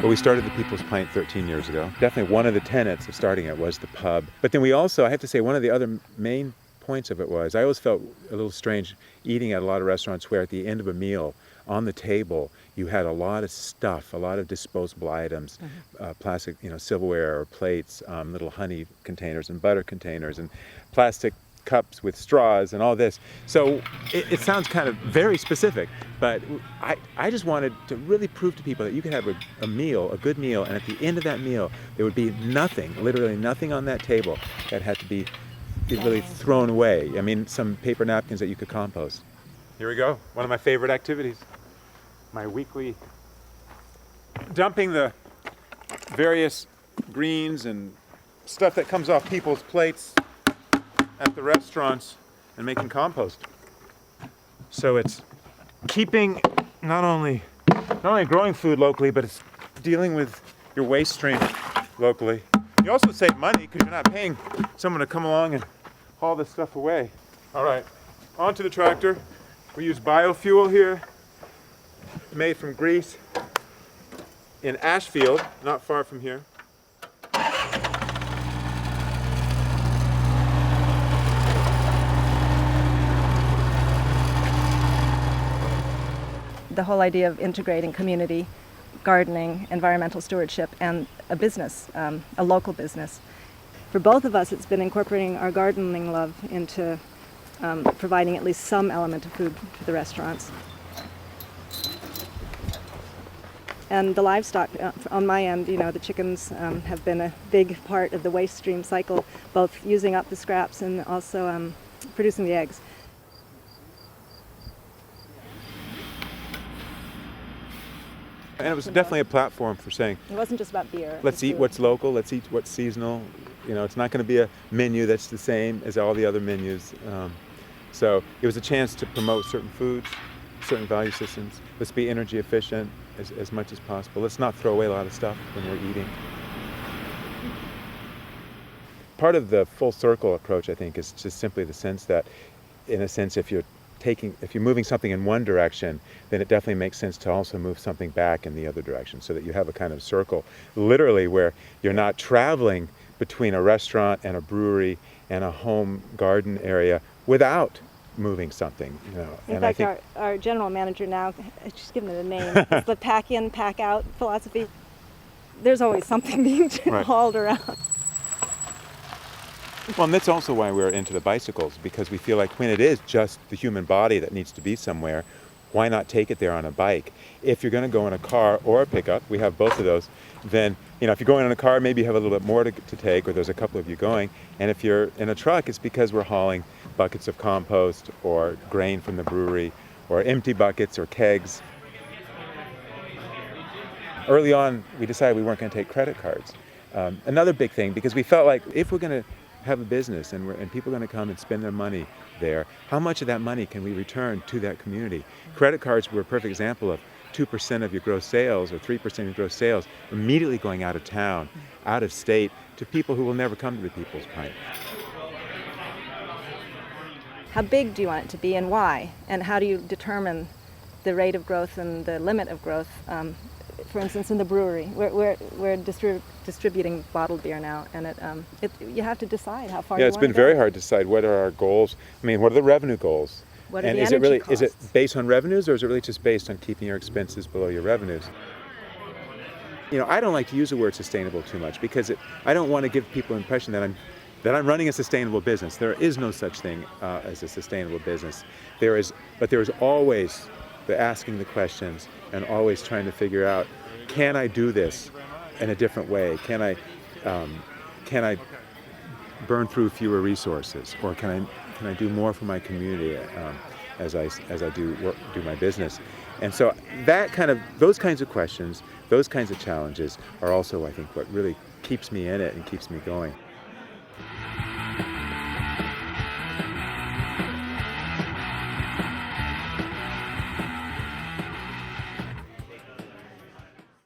But we started the People's Pint 13 years ago. Definitely one of the tenets of starting it was the pub. But then we also, I have to say, one of the other main points of it was, I always felt a little strange eating at a lot of restaurants where at the end of a meal, on the table, you had a lot of stuff, a lot of disposable items, plastic, silverware or plates, little honey containers and butter containers and plastic cups with straws and all this. So it sounds kind of very specific, but I just wanted to really prove to people that you could have a meal, a good meal, and at the end of that meal, there would be nothing, literally nothing on that table that had to be really thrown away. I mean, some paper napkins that you could compost. Here we go, one of my favorite activities. My weekly dumping the various greens and stuff that comes off people's plates at the restaurants and making compost. So it's keeping not only growing food locally, but it's dealing with your waste stream locally. You also save money because you're not paying someone to come along and haul this stuff away. All right, onto the tractor. We use biofuel here, made from grease in Ashfield, not far from here. The whole idea of integrating community, gardening, environmental stewardship, and a business, a local business. For both of us, it's been incorporating our gardening love into providing at least some element of food to the restaurants. And the livestock, on my end, the chickens have been a big part of the waste stream cycle, both using up the scraps and also producing the eggs. And it was definitely a platform for saying, it wasn't just about beer. Let's eat what's local, let's eat what's seasonal. It's not going to be a menu that's the same as all the other menus. So it was a chance to promote certain foods, certain value systems. Let's be energy efficient as much as possible. Let's not throw away a lot of stuff when we're eating. Part of the full circle approach, I think, is just simply the sense that, in a sense, if you're moving something in one direction, then it definitely makes sense to also move something back in the other direction, so that you have a kind of circle, literally, where you're not traveling between a restaurant and a brewery and a home garden area without moving something. In fact, our general manager now, she's given it a name, it's the pack in, pack out philosophy. There's always something being hauled around. Well, and that's also why we're into the bicycles, because we feel like when it is just the human body that needs to be somewhere, why not take it there on a bike? If you're going to go in a car or a pickup, we have both of those, then, if you're going in a car, maybe you have a little bit more to take, or there's a couple of you going. And if you're in a truck, it's because we're hauling buckets of compost or grain from the brewery, or empty buckets or kegs. Early on, we decided we weren't going to take credit cards. Another big thing, because we felt like if we're going to have a business and people are going to come and spend their money there, how much of that money can we return to that community? Credit cards were a perfect example of 2% of your gross sales or 3% of your gross sales immediately going out of town, out of state, to people who will never come to the People's Pint. How big do you want it to be and why? And how do you determine the rate of growth and the limit of growth? For instance, in the brewery, we're distributing bottled beer now, and you have to decide how far you want to go. Yeah, it's been very hard to decide what are our goals. I mean, what are the revenue goals? What are and the is energy costs? Is it based on revenues, or is it really just based on keeping your expenses below your revenues? I don't like to use the word sustainable too much, because I don't want to give people the impression that I'm running a sustainable business. There is no such thing as a sustainable business. But there is always the asking the questions and always trying to figure out, can I do this in a different way? Can I burn through fewer resources, or can I do more for my community as I do my business? And so those kinds of questions, those kinds of challenges are also, I think, what really keeps me in it and keeps me going.